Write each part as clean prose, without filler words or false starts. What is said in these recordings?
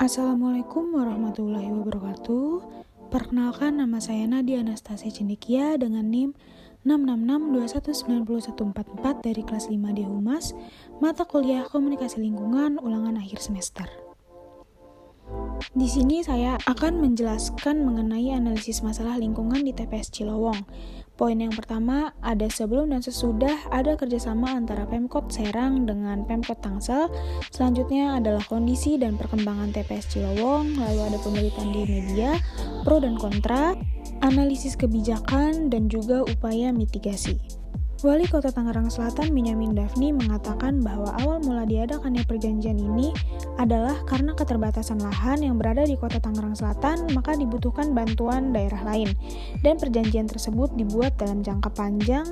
Assalamualaikum warahmatullahi wabarakatuh. Perkenalkan, nama saya Nadia Anastasia Cendekia dengan NIM 666219144 dari kelas 5 di Humas, mata kuliah Komunikasi Lingkungan ulangan akhir semester. Di sini saya akan menjelaskan mengenai analisis masalah lingkungan di TPS Cilowong. Poin yang pertama, ada sebelum dan sesudah ada kerjasama antara Pemkot Serang dengan Pemkot Tangsel. Selanjutnya adalah kondisi dan perkembangan TPS Cilowong, lalu ada pemberitaan di media, pro dan kontra, analisis kebijakan, dan juga upaya mitigasi. Wali Kota Tangerang Selatan Benyamin Daphni mengatakan bahwa awal mula diadakannya perjanjian ini adalah karena keterbatasan lahan yang berada di Kota Tangerang Selatan, maka dibutuhkan bantuan daerah lain. Dan perjanjian tersebut dibuat dalam jangka panjang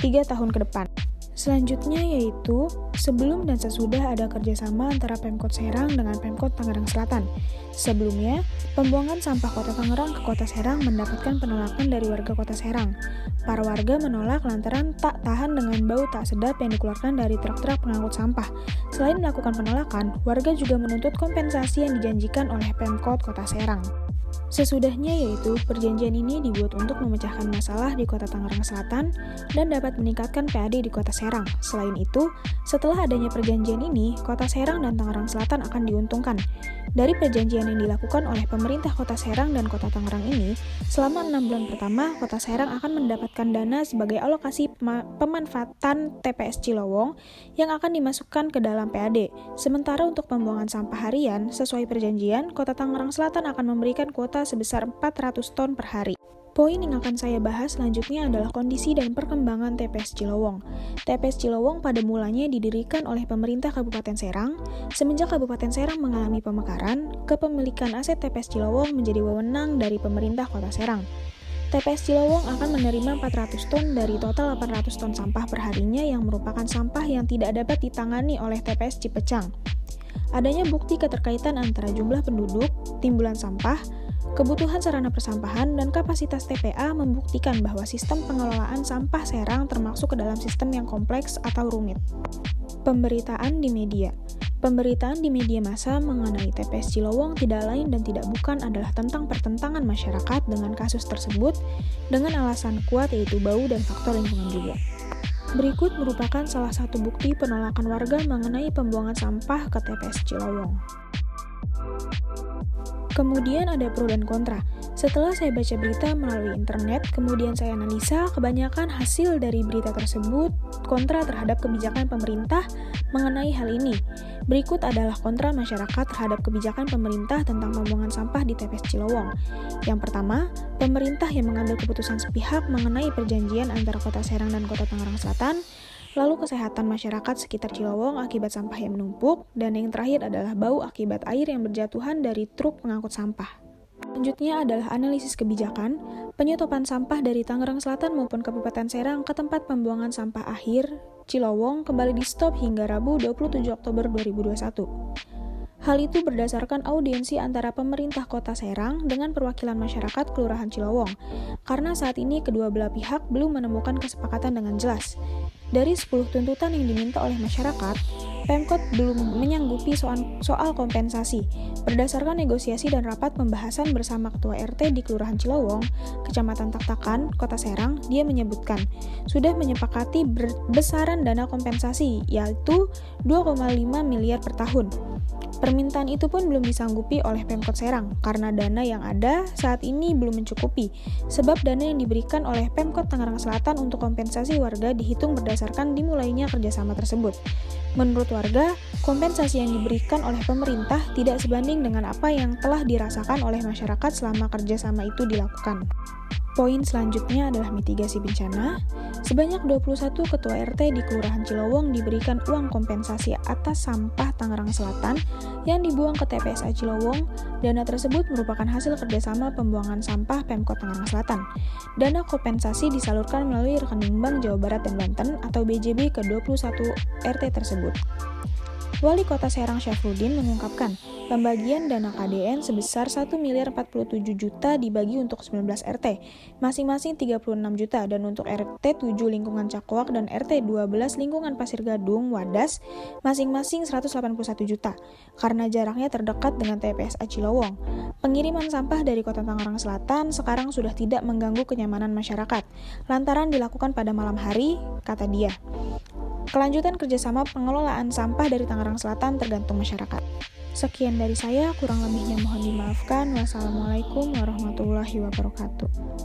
3 tahun ke depan. Selanjutnya yaitu sebelum dan sesudah ada kerjasama antara Pemkot Serang dengan Pemkot Tangerang Selatan. Sebelumnya, pembuangan sampah Kota Tangerang ke Kota Serang mendapatkan penolakan dari warga Kota Serang. Para warga menolak lantaran tak tahan dengan bau tak sedap yang dikeluarkan dari truk-truk pengangkut sampah. Selain melakukan penolakan, warga juga menuntut kompensasi yang dijanjikan oleh Pemkot Kota Serang. Sesudahnya yaitu perjanjian ini dibuat untuk memecahkan masalah di Kota Tangerang Selatan dan dapat meningkatkan PAD di Kota Serang. Selain itu, setelah adanya perjanjian ini, Kota Serang dan Tangerang Selatan akan diuntungkan. Dari perjanjian yang dilakukan oleh pemerintah Kota Serang dan Kota Tangerang ini, selama 6 bulan pertama, Kota Serang akan mendapatkan dana sebagai alokasi pemanfaatan TPS Cilowong yang akan dimasukkan ke dalam PAD. Sementara untuk pembuangan sampah harian, sesuai perjanjian, Kota Tangerang Selatan akan memberikan kuota sebesar 400 ton per hari. Poin yang akan saya bahas selanjutnya adalah kondisi dan perkembangan TPS Cilowong. TPS Cilowong pada mulanya didirikan oleh pemerintah Kabupaten Serang. Semenjak Kabupaten Serang mengalami pemekaran, kepemilikan aset TPS Cilowong menjadi wewenang dari pemerintah Kota Serang. TPS Cilowong akan menerima 400 ton dari total 800 ton sampah perharinya yang merupakan sampah yang tidak dapat ditangani oleh TPS Cipecang. Adanya bukti keterkaitan antara jumlah penduduk, timbulan sampah, kebutuhan sarana persampahan, dan kapasitas TPA membuktikan bahwa sistem pengelolaan sampah Serang termasuk ke dalam sistem yang kompleks atau rumit. Pemberitaan di media. Pemberitaan di media massa mengenai TPS Cilowong tidak lain dan tidak bukan adalah tentang pertentangan masyarakat dengan kasus tersebut dengan alasan kuat yaitu bau dan faktor lingkungan juga. Berikut merupakan salah satu bukti penolakan warga mengenai pembuangan sampah ke TPS Cilowong. Kemudian ada pro dan kontra. Setelah saya baca berita melalui internet, kemudian saya analisa, kebanyakan hasil dari berita tersebut kontra terhadap kebijakan pemerintah mengenai hal ini. Berikut adalah kontra masyarakat terhadap kebijakan pemerintah tentang pembuangan sampah di TPS Cilowong. Yang pertama, pemerintah yang mengambil keputusan sepihak mengenai perjanjian antara Kota Serang dan Kota Tangerang Selatan, lalu kesehatan masyarakat sekitar Cilowong akibat sampah yang menumpuk, dan yang terakhir adalah bau akibat air yang berjatuhan dari truk pengangkut sampah. Selanjutnya adalah analisis kebijakan, penyetopan sampah dari Tangerang Selatan maupun Kabupaten Serang ke tempat pembuangan sampah akhir Cilowong kembali di stop hingga Rabu 27 Oktober 2021. Hal itu berdasarkan audiensi antara pemerintah Kota Serang dengan perwakilan masyarakat Kelurahan Cilowong, karena saat ini kedua belah pihak belum menemukan kesepakatan dengan jelas. Dari 10 tuntutan yang diminta oleh masyarakat, Pemkot belum menyanggupi soal kompensasi. Berdasarkan negosiasi dan rapat pembahasan bersama Ketua RT di Kelurahan Cilowong, Kecamatan Taktakan, Kota Serang, dia menyebutkan sudah menyepakati besaran dana kompensasi, yaitu 2,5 miliar per tahun. Permintaan itu pun belum disanggupi oleh Pemkot Serang karena dana yang ada saat ini belum mencukupi, sebab dana yang diberikan oleh Pemkot Tangerang Selatan untuk kompensasi warga dihitung berdasarkan dimulainya kerjasama tersebut. Menurut warga, kompensasi yang diberikan oleh pemerintah tidak sebanding dengan apa yang telah dirasakan oleh masyarakat selama kerjasama itu dilakukan. Poin selanjutnya adalah mitigasi bencana. Sebanyak 21 ketua RT di Kelurahan Cilowong diberikan uang kompensasi atas sampah Tangerang Selatan yang dibuang ke TPSA Cilowong. Dana tersebut merupakan hasil kerjasama pembuangan sampah Pemkot Tangerang Selatan. Dana kompensasi disalurkan melalui rekening Bank Jawa Barat dan Banten atau BJB ke 21 RT tersebut. Wali Kota Serang Syafruddin mengungkapkan, pembagian dana KDN sebesar 1.047 juta dibagi untuk 19 RT, masing-masing 36 juta, dan untuk RT 7 lingkungan Cakwak dan RT 12 lingkungan Pasir Gadung, Wadas, masing-masing 181 juta, karena jaraknya terdekat dengan TPSA Cilowong. Pengiriman sampah dari Kota Tangerang Selatan sekarang sudah tidak mengganggu kenyamanan masyarakat, lantaran dilakukan pada malam hari, kata dia. Kelanjutan kerjasama pengelolaan sampah dari Tangerang Selatan tergantung masyarakat. Sekian dari saya, kurang lebihnya mohon dimaafkan. Wassalamualaikum warahmatullahi wabarakatuh.